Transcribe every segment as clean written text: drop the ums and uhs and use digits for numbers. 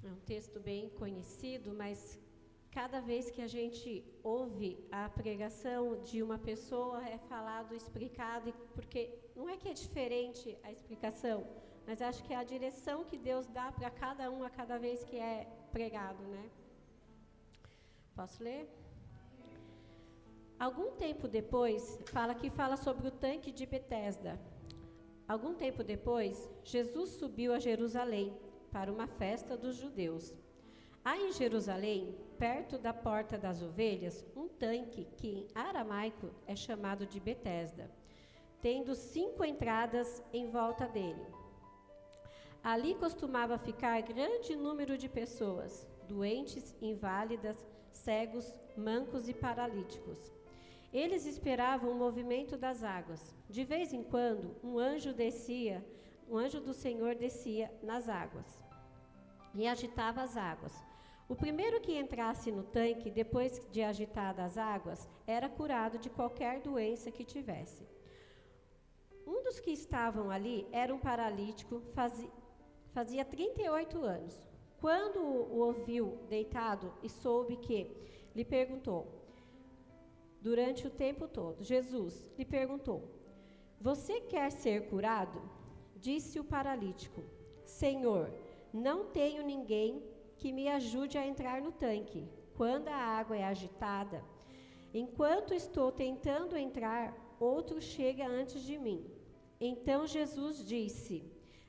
É um texto bem conhecido, mas cada vez que a gente ouve a pregação de uma pessoa, é falado, explicado, porque não é que é diferente a explicação, mas acho que é a direção que Deus dá para cada um a cada vez que é pregado, né? Posso ler? Algum tempo depois, fala sobre o tanque de Betesda. Algum tempo depois, Jesus subiu a Jerusalém para uma festa dos judeus. Há em Jerusalém, perto da Porta das Ovelhas, um tanque que em aramaico é chamado de Betesda, tendo 5 entradas em volta dele. Ali costumava ficar grande número de pessoas, doentes, inválidas, cegos, mancos e paralíticos. Eles esperavam o movimento das águas. De vez em quando, um anjo do Senhor descia nas águas e agitava as águas. O primeiro que entrasse no tanque, depois de agitadas as águas, era curado de qualquer doença que tivesse. Um dos que estavam ali era um paralítico, fazia 38 anos. Quando o ouviu deitado e soube que, lhe perguntou, durante o tempo todo, Jesus lhe perguntou, você quer ser curado? Disse o paralítico, Senhor, não tenho ninguém que me ajude a entrar no tanque, quando a água é agitada. Enquanto estou tentando entrar, outro chega antes de mim. Então Jesus disse,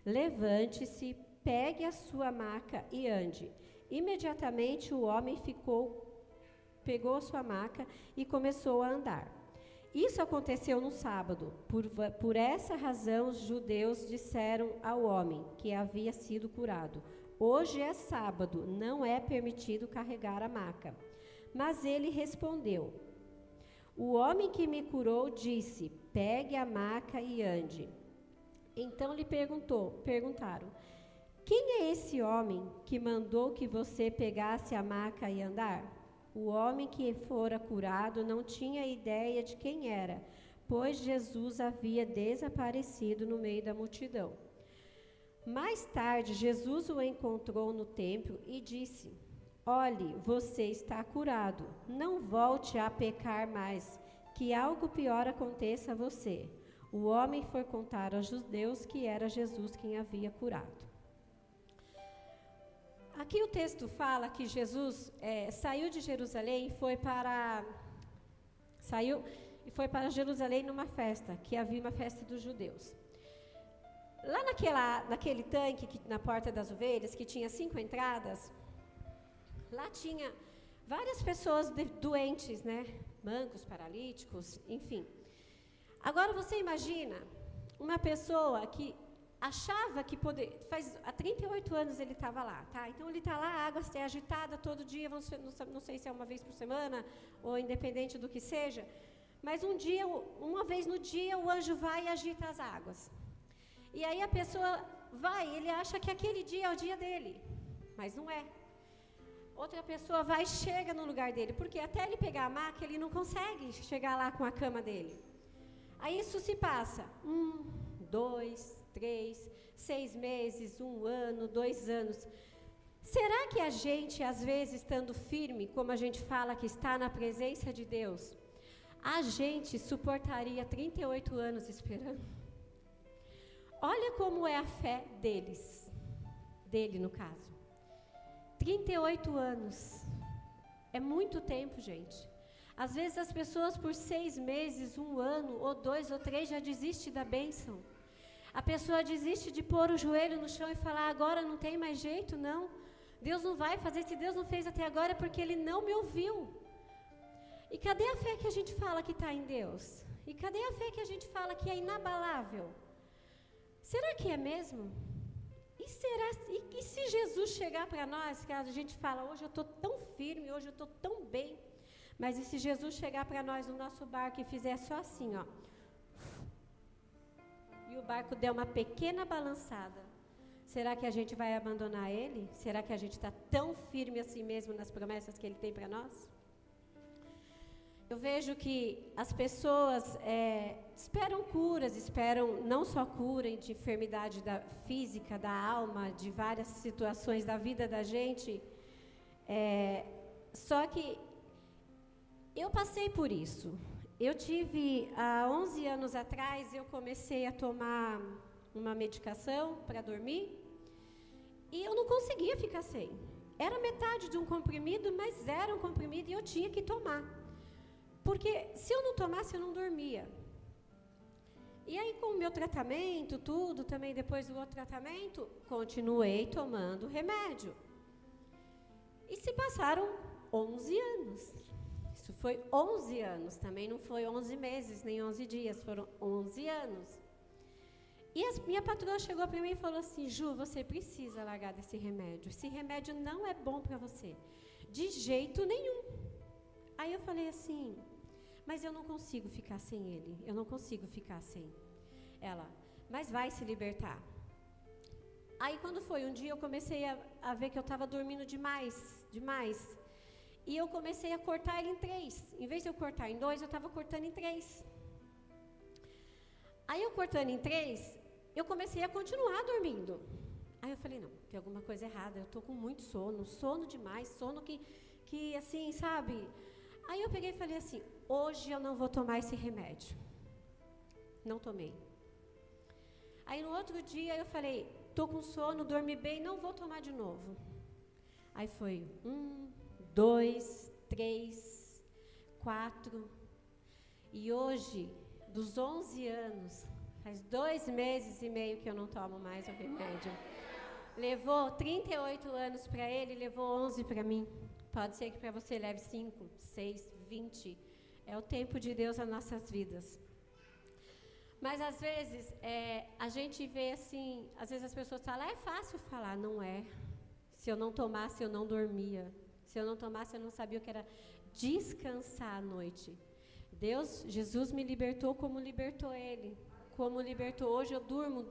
levante-se, pegue a sua maca e ande. Imediatamente o homem pegou a sua maca e começou a andar. Isso aconteceu no sábado. Por essa razão, os judeus disseram ao homem que havia sido curado, hoje é sábado, não é permitido carregar a maca. Mas ele respondeu, o homem que me curou disse, pegue a maca e ande. Então lhe perguntaram, quem é esse homem que mandou que você pegasse a maca e andar? O homem que fora curado não tinha ideia de quem era, pois Jesus havia desaparecido no meio da multidão. Mais tarde, Jesus o encontrou no templo e disse, olhe, você está curado, não volte a pecar mais, que algo pior aconteça a você. O homem foi contar aos judeus que era Jesus quem havia curado. Aqui o texto fala que Jesus saiu de Jerusalém e foi para Jerusalém numa festa, que havia uma festa dos judeus. Lá naquele tanque, na Porta das Ovelhas, que tinha 5 entradas, lá tinha várias pessoas doentes, né? Mancos, paralíticos, enfim. Agora você imagina uma pessoa que achava que há 38 anos ele estava lá, tá? Então ele está lá, a água está agitada todo dia, não sei se é uma vez por semana, ou independente do que seja, mas uma vez no dia, o anjo vai e agita as águas. E aí a pessoa ele acha que aquele dia é o dia dele, mas não é. Outra pessoa vai e chega no lugar dele, porque até ele pegar a maca, ele não consegue chegar lá com a cama dele. Aí isso se passa 1, 2, 3, 6 meses, 1 ano, 2 anos. Será que a gente, às vezes, estando firme, como a gente fala que está na presença de Deus, a gente suportaria 38 anos esperando? Olha como é a fé dele no caso. 38 anos. É muito tempo, gente. Às vezes as pessoas por 6 meses, 1 ano, ou 2 ou 3 já desistem da bênção. A pessoa desiste de pôr o joelho no chão e falar, agora não tem mais jeito, não. Deus não vai fazer, se Deus não fez até agora é porque Ele não me ouviu. E cadê a fé que a gente fala que está em Deus? E cadê a fé que a gente fala que é inabalável? Será que é mesmo? E se Jesus chegar para nós, que a gente fala, hoje eu estou tão firme, hoje eu estou tão bem, mas e se Jesus chegar para nós no nosso barco e fizer só assim, ó, e o barco der uma pequena balançada, será que a gente vai abandonar Ele? Será que a gente está tão firme assim mesmo nas promessas que Ele tem para nós? eu vejo que as pessoas esperam curas, esperam não só cura de enfermidade física, da alma, de várias situações da vida da gente, só que eu passei por isso. Eu tive, há 11 anos atrás, eu comecei a tomar uma medicação para dormir e eu não conseguia ficar sem. Era metade de um comprimido, mas era um comprimido e eu tinha que tomar. Porque se eu não tomasse, eu não dormia. E aí, com o meu tratamento, tudo, também depois do outro tratamento, continuei tomando remédio. E se passaram 11 anos. Isso foi 11 anos, também não foi 11 meses, nem 11 dias, foram 11 anos. E minha patroa chegou para mim e falou assim: Ju, você precisa largar desse remédio. Esse remédio não é bom para você, de jeito nenhum. Aí eu falei assim: mas eu não consigo ficar sem ele, eu não consigo ficar sem. Ela: mas vai se libertar. Aí quando foi um dia eu comecei a ver que eu estava dormindo demais. E eu comecei a cortar ele em 3. Em vez de eu cortar em 2, eu estava cortando em 3. Aí eu cortando em 3, eu comecei a continuar dormindo. Aí eu falei: não, tem alguma coisa errada, eu estou com muito sono demais, sono que assim, sabe? Aí eu peguei e falei assim: hoje eu não vou tomar esse remédio. Não tomei. Aí no outro dia eu falei: estou com sono, dormi bem, não vou tomar de novo. Aí foi 1, 2, 3, 4. E hoje, dos 11 anos, faz 2 meses e meio que eu não tomo mais o remédio. Levou 38 anos para ele, levou 11 para mim. Pode ser que para você leve 5, 6, 20. É o tempo de Deus nas nossas vidas. Mas às vezes, a gente vê assim, às vezes as pessoas falam: é fácil falar. Não é. Se eu não tomasse, eu não dormia. Se eu não tomasse, eu não sabia o que era descansar à noite. Jesus me libertou como libertou ele. Como libertou. Hoje eu durmo,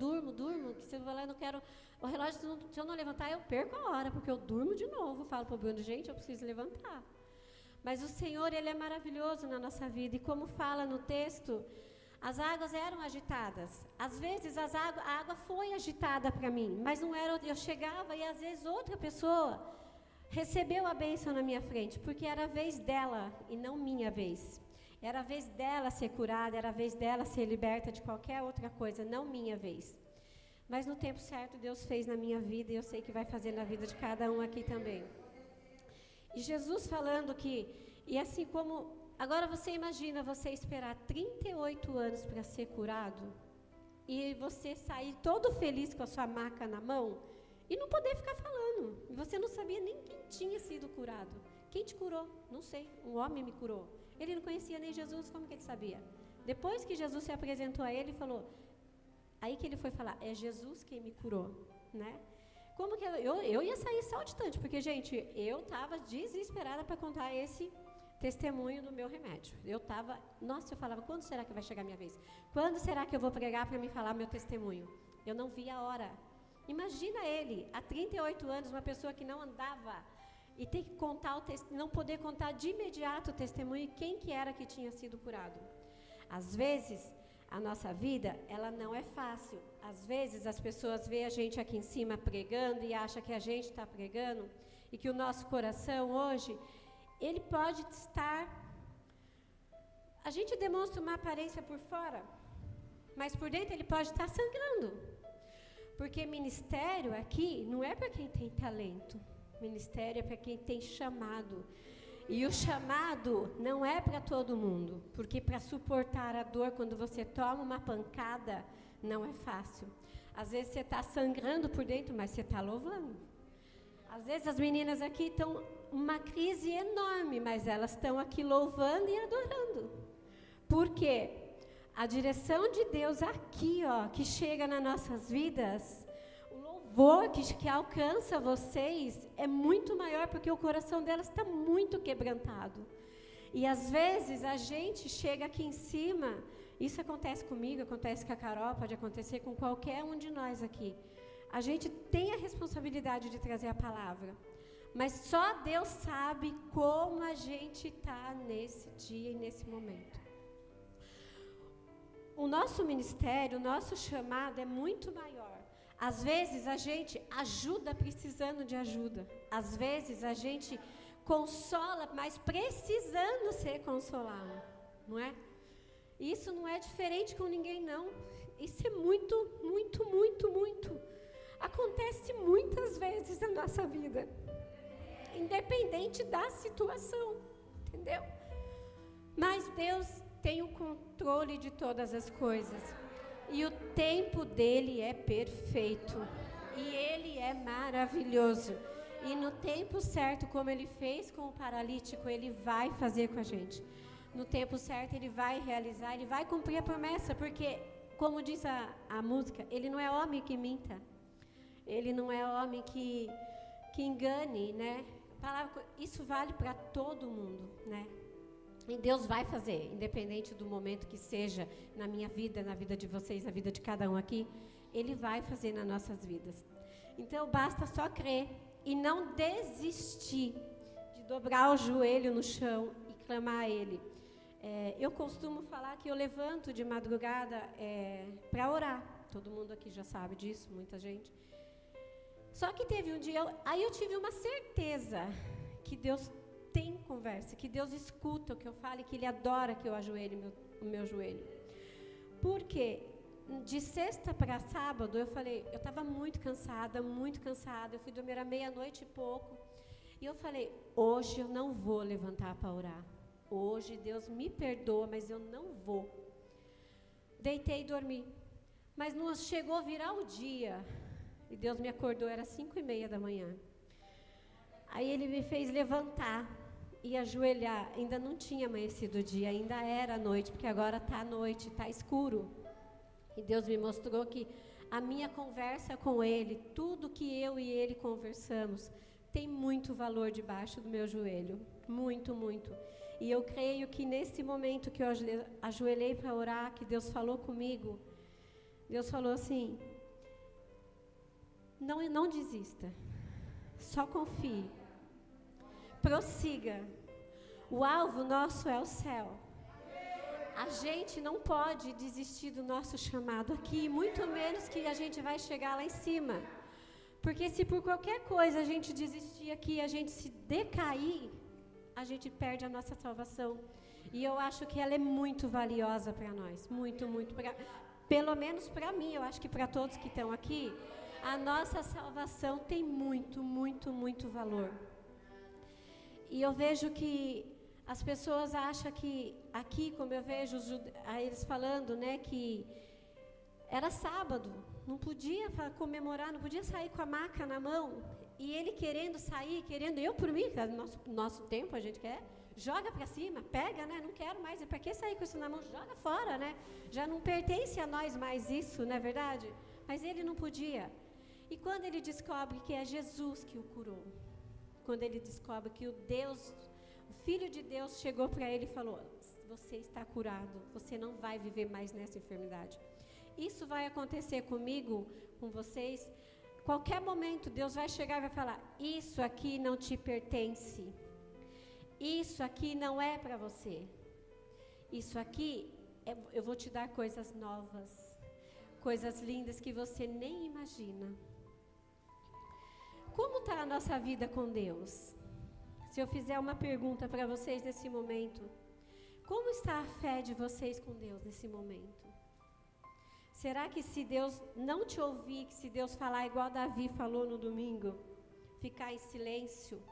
que se eu vou lá eu não quero... O relógio, se eu não levantar, eu perco a hora, porque eu durmo de novo. Falo para o Bruno: gente, eu preciso levantar. Mas o Senhor, Ele é maravilhoso na nossa vida. E como fala no texto, as águas eram agitadas. Às vezes a água foi agitada para mim, mas não era... Eu chegava e às vezes outra pessoa recebeu a bênção na minha frente, porque era a vez dela e não minha vez. Era a vez dela ser curada, era a vez dela ser liberta de qualquer outra coisa, não minha vez. Mas no tempo certo Deus fez na minha vida e eu sei que vai fazer na vida de cada um aqui também. E Jesus falando que, e assim como, agora você imagina você esperar 38 anos para ser curado e você sair todo feliz com a sua maca na mão e não poder ficar falando. E você não sabia nem quem tinha sido curado. Quem te curou? Não sei, um homem me curou. Ele não conhecia nem Jesus, como que ele sabia? Depois que Jesus se apresentou a ele, falou... Aí que ele foi falar: é Jesus quem me curou, né? Como que eu ia sair saltitante, porque, gente, eu estava desesperada para contar esse testemunho do meu remédio. Eu estava, nossa, eu falava: quando será que vai chegar a minha vez? Quando será que eu vou pregar para me falar meu testemunho? Eu não via a hora. Imagina ele, há 38 anos, uma pessoa que não andava e ter que contar não poder contar de imediato o testemunho e quem que era que tinha sido curado. Às vezes, a nossa vida, ela não é fácil. Às vezes, as pessoas veem a gente aqui em cima pregando e acham que a gente está pregando e que o nosso coração hoje, ele pode estar... A gente demonstra uma aparência por fora, mas por dentro ele pode estar sangrando. Porque ministério aqui não é para quem tem talento. Ministério é para quem tem chamado. E o chamado não é para todo mundo, porque para suportar a dor quando você toma uma pancada, não é fácil. Às vezes você está sangrando por dentro, mas você está louvando. Às vezes as meninas aqui estão uma crise enorme, mas elas estão aqui louvando e adorando. Por quê? A direção de Deus aqui, ó, que chega nas nossas vidas... que alcança vocês é muito maior, porque o coração delas está muito quebrantado. E às vezes a gente chega aqui em cima, isso acontece comigo, acontece com a Carol, pode acontecer com qualquer um de nós aqui. A gente tem a responsabilidade de trazer a palavra, Mas só Deus sabe como a gente está nesse dia e nesse momento. O nosso ministério, o nosso chamado é muito maior. Às vezes a gente ajuda precisando de ajuda. Às vezes a gente consola, mas precisando ser consolado, não é? Isso não é diferente com ninguém, não. Isso é muito, muito, muito, muito. Acontece muitas vezes na nossa vida, independente da situação, entendeu? Mas Deus tem o controle de todas as coisas. E o tempo dele é perfeito. E ele é maravilhoso. E no tempo certo, como ele fez com o paralítico, ele vai fazer com a gente. No tempo certo, ele vai realizar, ele vai cumprir a promessa, porque, como diz a música, ele não é homem que minta. Ele não é homem que engane, né? Isso vale para todo mundo, né? E Deus vai fazer, independente do momento que seja na minha vida, na vida de vocês, na vida de cada um aqui, Ele vai fazer nas nossas vidas. Então, basta só crer e não desistir de dobrar o joelho no chão e clamar a Ele. Eu costumo falar que eu levanto de madrugada para orar. Todo mundo aqui já sabe disso, muita gente. Só que teve um dia, aí eu tive uma certeza que Deus tem conversa, que Deus escuta o que eu falo e que Ele adora que eu ajoelhe o meu joelho. Porque de sexta para sábado, eu falei, eu estava muito cansada, eu fui dormir à meia-noite e pouco, e eu falei, hoje eu não vou levantar para orar, hoje Deus me perdoa, mas eu não vou. Deitei e dormi, mas não chegou a virar o dia, e Deus me acordou, era 5:30 da manhã. Aí Ele me fez levantar e ajoelhar. Ainda não tinha amanhecido o dia, ainda era noite, porque agora está noite, está escuro. E Deus me mostrou que a minha conversa com Ele, tudo que eu e Ele conversamos, tem muito valor debaixo do meu joelho. Muito, muito. E eu creio que nesse momento que eu ajoelhei para orar, que Deus falou comigo, Deus falou assim, não desista, só confie. Prossiga. O alvo nosso é o céu. A gente não pode desistir do nosso chamado aqui, muito menos que a gente vai chegar lá em cima. Porque se por qualquer coisa a gente desistir aqui, a gente se decair, a gente perde a nossa salvação. E eu acho que ela é muito valiosa para nós. Muito, muito. Pelo menos para mim, eu acho que para todos que estão aqui, a nossa salvação tem muito, muito, muito valor. E eu vejo que as pessoas acham que, aqui, como eu vejo eles falando, né, que era sábado, não podia comemorar, não podia sair com a maca na mão, e ele querendo sair, eu por mim, no nosso tempo a gente quer, joga para cima, pega, né, não quero mais, para que sair com isso na mão? Joga fora, né, já não pertence a nós mais isso, não é verdade? Mas ele não podia. E quando ele descobre que é Jesus que o curou, quando ele descobre que o Filho de Deus chegou para ele e falou, você está curado, você não vai viver mais nessa enfermidade. Isso vai acontecer comigo, com vocês. Qualquer momento Deus vai chegar e vai falar, isso aqui não te pertence, isso aqui não é para você, isso aqui, eu vou te dar coisas novas, coisas lindas que você nem imagina. Como está a nossa vida com Deus? Se eu fizer uma pergunta para vocês nesse momento, como está a fé de vocês com Deus nesse momento? Será que se Deus não te ouvir, que se Deus falar igual Davi falou no domingo, ficar em silêncio?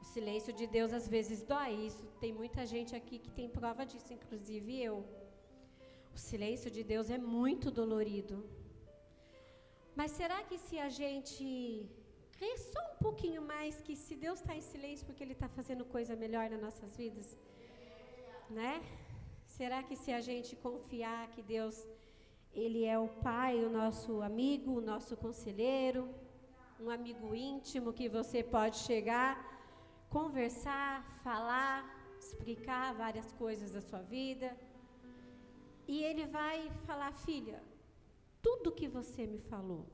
O silêncio de Deus às vezes dói, isso tem muita gente aqui que tem prova disso, inclusive eu. O silêncio de Deus é muito dolorido. Mas será que se a gente crer só um pouquinho mais que se Deus está em silêncio porque Ele está fazendo coisa melhor nas nossas vidas, né? Será que se a gente confiar que Deus, Ele é o Pai, o nosso amigo, o nosso conselheiro, um amigo íntimo que você pode chegar, conversar, falar, explicar várias coisas da sua vida, e Ele vai falar, filha, tudo que você me falou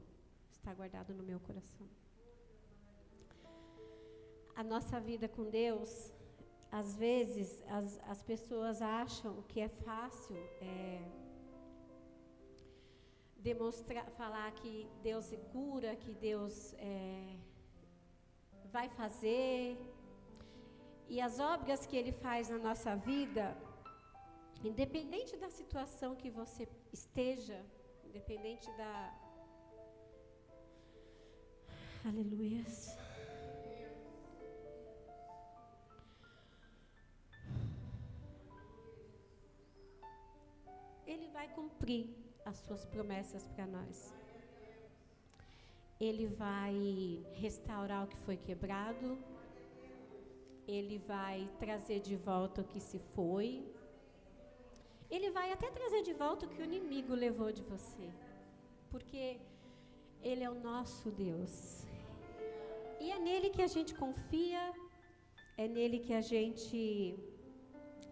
está guardado no meu coração. a nossa vida com Deus, às vezes as pessoas acham que é fácil demonstrar, falar que Deus cura, que Deus vai fazer. E as obras que Ele faz na nossa vida, independente da situação que você esteja, independente da... Aleluias. Ele vai cumprir as suas promessas para nós. Ele vai restaurar o que foi quebrado. Ele vai trazer de volta o que se foi. Ele vai até trazer de volta o que o inimigo levou de você. Porque Ele é o nosso Deus. E é nele que a gente confia, é nele que a gente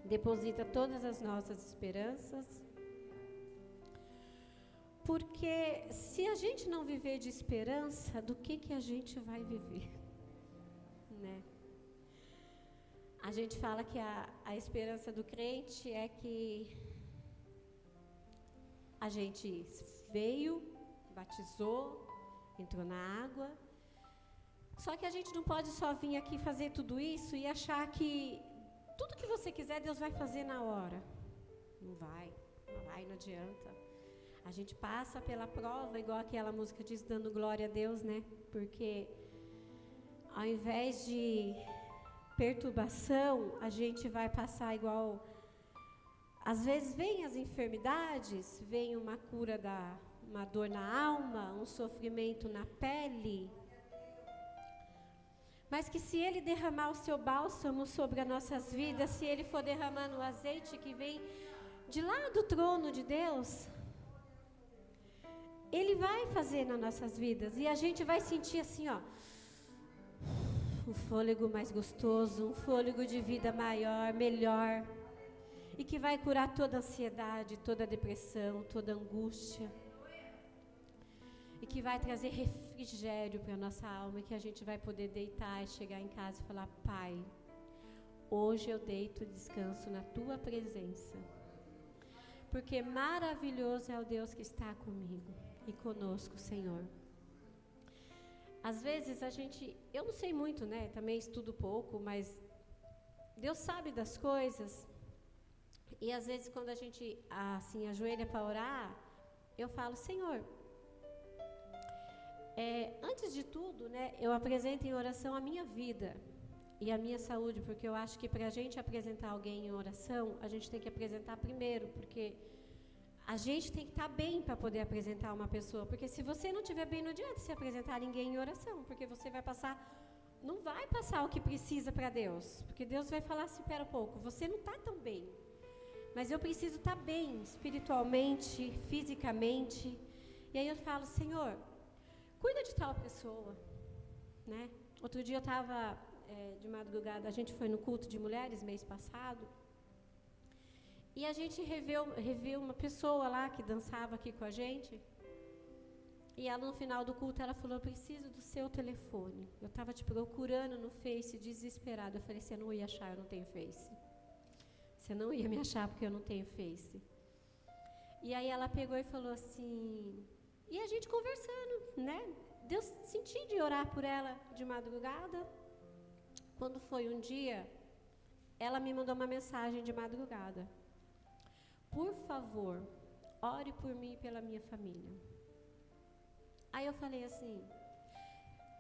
deposita todas as nossas esperanças. Porque se a gente não viver de esperança, do que a gente vai viver? Né? A gente fala que a esperança do crente é que a gente veio, batizou, entrou na água. Só que a gente não pode só vir aqui fazer tudo isso e achar que tudo que você quiser Deus vai fazer na hora. Não vai, não adianta. A gente passa pela prova, igual aquela música diz, dando glória a Deus, né? Porque ao invés de perturbação, a gente vai passar igual... Às vezes vem as enfermidades, vem uma cura uma dor na alma, um sofrimento na pele. Mas que se Ele derramar o seu bálsamo sobre as nossas vidas, se Ele for derramando o azeite que vem de lá do trono de Deus, Ele vai fazer nas nossas vidas. E a gente vai sentir assim, ó, um fôlego mais gostoso, um fôlego de vida maior, melhor. E que vai curar toda ansiedade, toda depressão, toda angústia. E que vai trazer refrigério para a nossa alma, e que a gente vai poder deitar e chegar em casa e falar: Pai, hoje eu deito e descanso na Tua presença. Porque maravilhoso é o Deus que está comigo e conosco, Senhor. Às vezes eu não sei muito, né? Também estudo pouco, mas Deus sabe das coisas. E às vezes quando a gente assim ajoelha para orar, eu falo: Senhor, antes de tudo, né, eu apresento em oração a minha vida e a minha saúde, porque eu acho que para a gente apresentar alguém em oração, a gente tem que apresentar primeiro, porque a gente tem que estar bem para poder apresentar uma pessoa, porque se você não estiver bem, não adianta se apresentar ninguém em oração, porque você vai passar, não vai passar o que precisa para Deus, porque Deus vai falar assim: espera um pouco, você não está tão bem, mas eu preciso estar bem espiritualmente, fisicamente. E aí eu falo: Senhor, cuida de tal pessoa, né? Outro dia eu estava de madrugada, a gente foi no culto de mulheres mês passado, e a gente reviu uma pessoa lá que dançava aqui com a gente, e ela no final do culto, ela falou: eu preciso do seu telefone, eu estava te procurando no Face, desesperada. Eu falei: você não ia achar, eu não tenho Face. Você não ia me achar porque eu não tenho Face. E aí ela pegou e falou assim... E a gente conversando, né? Deus senti de orar por ela de madrugada. Quando foi um dia, ela me mandou uma mensagem de madrugada: por favor, ore por mim e pela minha família. Aí eu falei assim,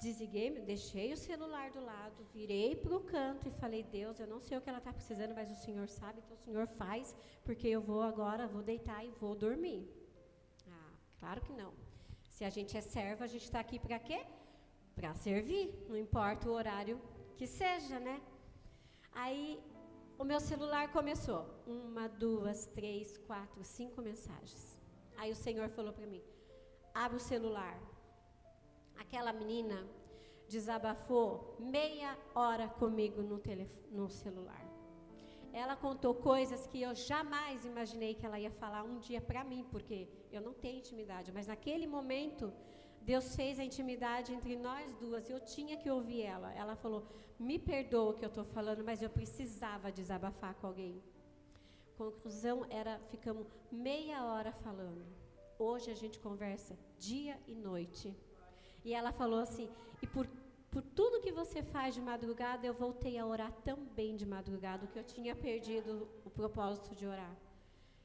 desliguei, deixei o celular do lado, virei para o canto e falei: Deus, eu não sei o que ela está precisando, mas o Senhor sabe, então o Senhor faz, porque eu vou deitar e vou dormir. Claro que não. Se a gente é servo, a gente está aqui para quê? Para servir, não importa o horário que seja, né? Aí, o meu celular começou. 1, 2, 3, 4, 5 mensagens. Aí o Senhor falou para mim: abre o celular. Aquela menina desabafou meia hora comigo no celular. Ela contou coisas que eu jamais imaginei que ela ia falar um dia para mim, porque eu não tenho intimidade, mas naquele momento, Deus fez a intimidade entre nós duas e eu tinha que ouvir ela. Ela falou, me perdoa o que eu estou falando, mas eu precisava desabafar com alguém. Conclusão era, ficamos meia hora falando. Hoje a gente conversa dia e noite. E ela falou assim, e por tudo que você faz de madrugada, eu voltei a orar também de madrugada, que eu tinha perdido o propósito de orar.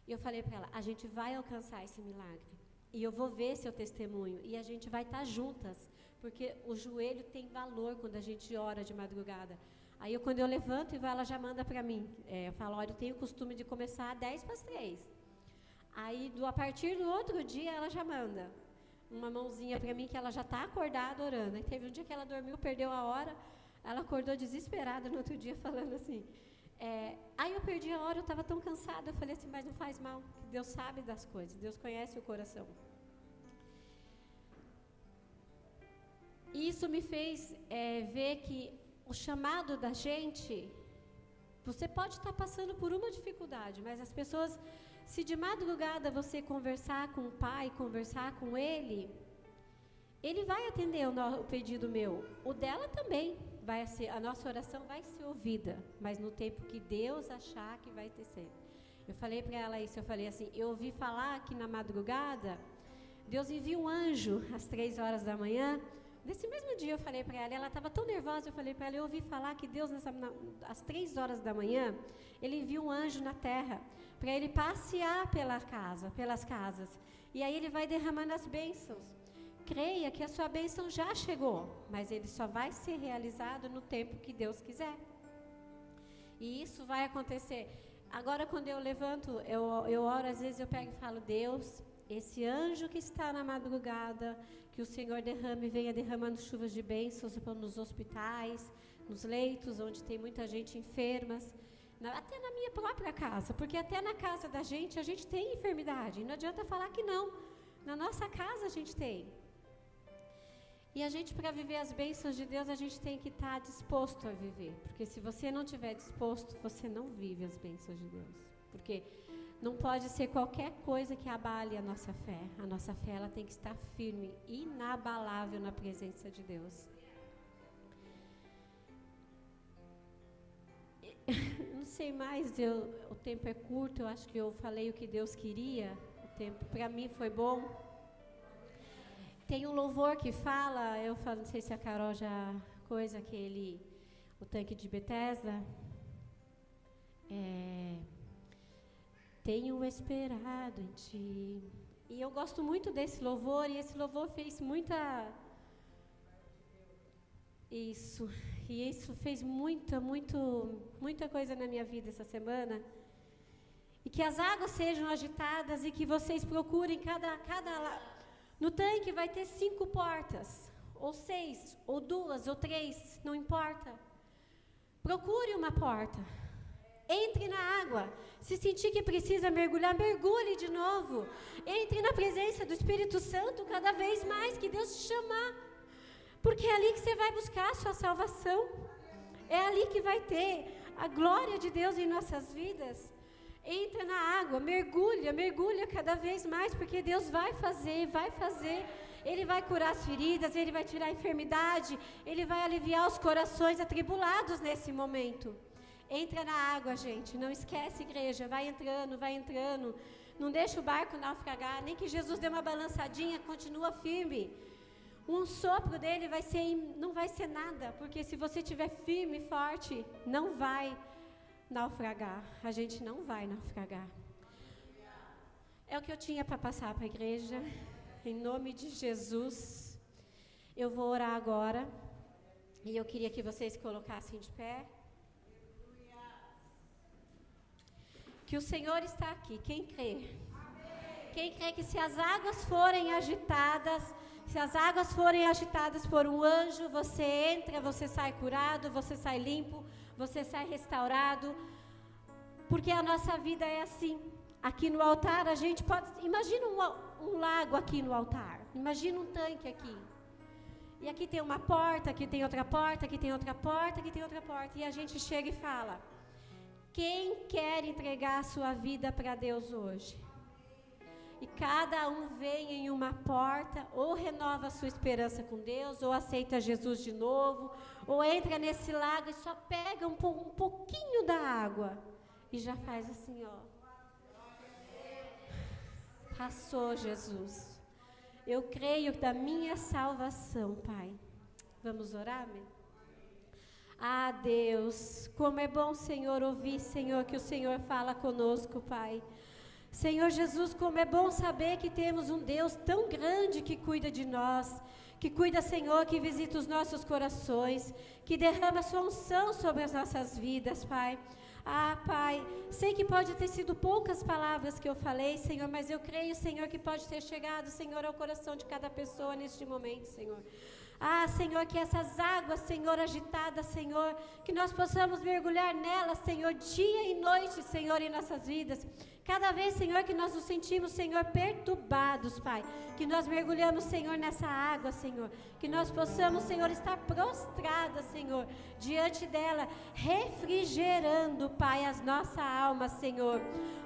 E eu falei para ela, a gente vai alcançar esse milagre. E eu vou ver seu testemunho. E a gente vai estar juntas. Porque o joelho tem valor quando a gente ora de madrugada. Aí, quando eu levanto e ela já manda para mim. Eu falo, olha, eu tenho o costume de começar às 10:50. Aí, a partir do outro dia, ela já manda uma mãozinha para mim, que ela já está acordada orando. Aí, teve um dia que ela dormiu, perdeu a hora. Ela acordou desesperada no outro dia, falando assim... aí eu perdi a hora, eu estava tão cansada. Eu falei assim, mas não faz mal. Deus sabe das coisas, Deus conhece o coração. E isso me fez ver que o chamado da gente, você pode estar passando por uma dificuldade, mas as pessoas, se de madrugada você conversar com o Pai, conversar com Ele vai atender o pedido meu. O dela também vai ser, a nossa oração vai ser ouvida, mas no tempo que Deus achar que vai ter ser. Eu falei para ela isso, eu falei assim, eu ouvi falar que na madrugada, Deus envia um anjo às 3 horas da manhã. Nesse mesmo dia eu falei para ela estava tão nervosa, eu falei para ela, eu ouvi falar que Deus, às 3 horas da manhã, Ele envia um anjo na terra, para Ele passear pelas casas, e aí Ele vai derramando as bênçãos. Creia que a sua bênção já chegou, mas Ele só vai ser realizado no tempo que Deus quiser. E isso vai acontecer. Agora, quando eu levanto, eu oro, às vezes eu pego e falo, Deus, esse anjo que está na madrugada, que o Senhor venha derramando chuvas de bênçãos nos hospitais, nos leitos, onde tem muita gente enferma, até na minha própria casa, porque até na casa da gente, a gente tem enfermidade, não adianta falar que não, na nossa casa a gente tem. E a gente, para viver as bênçãos de Deus, a gente tem que estar disposto a viver, porque se você não estiver disposto, você não vive as bênçãos de Deus, porque não pode ser qualquer coisa que abale a nossa fé. A nossa fé, ela tem que estar firme, inabalável na presença de Deus. Não sei mais, o tempo é curto, eu acho que eu falei o que Deus queria. O tempo, para mim, foi bom. Tem um louvor que fala, eu falo, não sei se a Carol já... Coisa o tanque de Betesda. Tenho esperado em ti. E eu gosto muito desse louvor, e esse louvor fez muita coisa na minha vida essa semana. E que as águas sejam agitadas e que vocês procurem no tanque vai ter 5 portas, ou 6, ou 2, ou 3, não importa. Procure uma porta. Entre na água. Se sentir que precisa mergulhar, mergulhe de novo. Entre na presença do Espírito Santo cada vez mais, que Deus te chamar. Porque é ali que você vai buscar a sua salvação. É ali que vai ter a glória de Deus em nossas vidas. Entra na água, mergulha cada vez mais, porque Deus vai fazer. Ele vai curar as feridas, Ele vai tirar a enfermidade, Ele vai aliviar os corações atribulados nesse momento. Entra na água, gente, não esquece, igreja, vai entrando, não deixa o barco naufragar, nem que Jesus dê uma balançadinha, continua firme. Um sopro dele não vai ser nada, porque se você estiver firme e forte, não vai naufragar, a gente não vai naufragar. É o que eu tinha para passar para a igreja, em nome de Jesus. Eu vou orar agora, e eu queria que vocês colocassem de pé. Que o Senhor está aqui, quem crê? Quem crê que se as águas forem agitadas por um anjo, você entra, você sai curado, você sai limpo, você sai restaurado, porque a nossa vida é assim. Aqui no altar a gente pode, imagina um lago aqui no altar, imagina um tanque aqui, e aqui tem uma porta, aqui tem outra porta, aqui tem outra porta, aqui tem outra porta, e a gente chega e fala, quem quer entregar a sua vida para Deus hoje? e cada um vem em uma porta, ou renova a sua esperança com Deus, ou aceita Jesus de novo, ou entra nesse lago e só pega um pouquinho da água e já faz assim, ó. Passou, Jesus. Eu creio da minha salvação, Pai. Vamos orar, amém? Ah, Deus, como é bom, Senhor, ouvir, Senhor, que o Senhor fala conosco, Pai. Senhor Jesus, como é bom saber que temos um Deus tão grande que cuida de nós, que cuida, Senhor, que visita os nossos corações, que derrama sua unção sobre as nossas vidas, Pai. Ah, Pai, sei que pode ter sido poucas palavras que eu falei, Senhor, mas eu creio, Senhor, que pode ter chegado, Senhor, ao coração de cada pessoa neste momento, Senhor. Ah, Senhor, que essas águas, Senhor, agitadas, Senhor, que nós possamos mergulhar nelas, Senhor, dia e noite, Senhor, em nossas vidas. Cada vez, Senhor, que nós nos sentimos, Senhor, perturbados, Pai, que nós mergulhamos, Senhor, nessa água, Senhor, que nós possamos, Senhor, estar prostradas, Senhor, diante dela, refrigerando, Pai, as nossas almas, Senhor.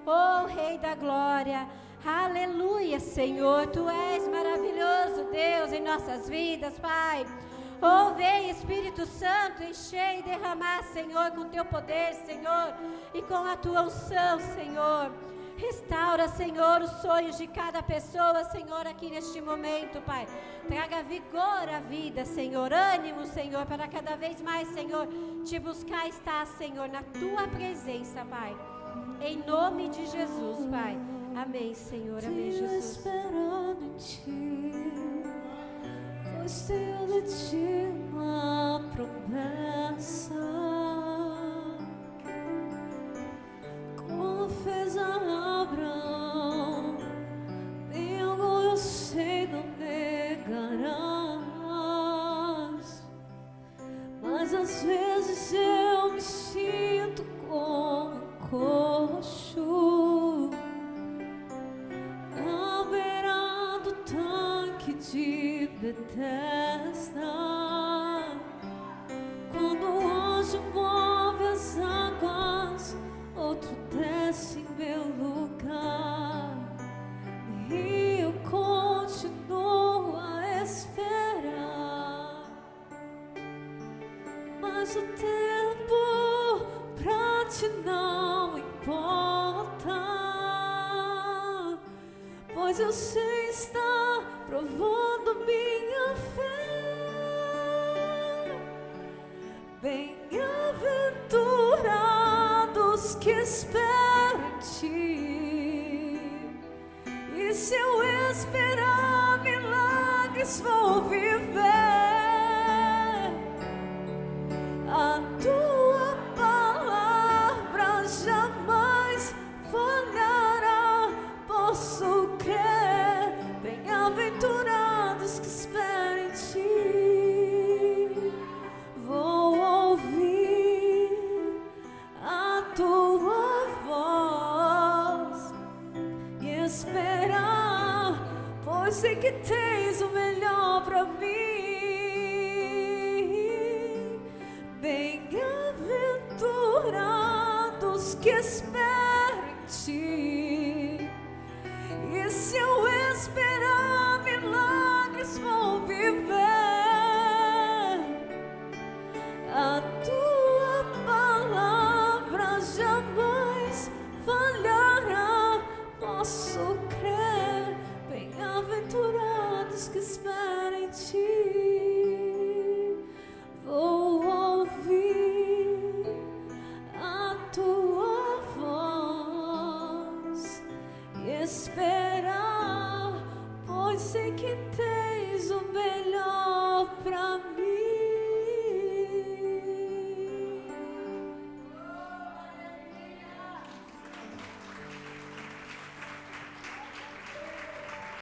Oh, Rei da Glória, aleluia, Senhor, Tu és maravilhoso, Deus, em nossas vidas, Pai. Oh, vem, Espírito Santo, encher e derramar, Senhor, com Teu poder, Senhor, e com a Tua unção, Senhor. Restaura, Senhor, os sonhos de cada pessoa, Senhor, aqui neste momento, Pai. Traga vigor à vida, Senhor, ânimo, Senhor, para cada vez mais, Senhor, Te buscar estar, Senhor, na Tua presença, Pai. Em nome de Jesus, Pai. Amém, Senhor, amém, Jesus. Esperando em Ti, pois tenho de Ti uma promessa, como fez a Abraão, em algo eu sei não negarás, mas às vezes eu me sinto como um coxo à beira do tanque de Betesda, quando o anjo move as águas, outro desce em meu lugar, e eu continuo a esperar, mas o tempo pra Ti não importa, pois eu sei estar provando minha fé. Bem-aventurados que esperam em Ti, e se eu esperar milagres vou viver. A Tua palavra jamais falhará, posso crer. Bem-aventurados que esperam em Ti, vou ouvir a Tua voz e esperar, pois sei que Tens o melhor pra mim. Bem-aventurados que esperam em Ti, e se eu esperar milagres vou viver. A Tua palavra jamais falhará, posso crer. Bem-aventurados que esperam em Ti, vou ouvir a Tua voz e esperar, pois sei que Tens o melhor pra mim.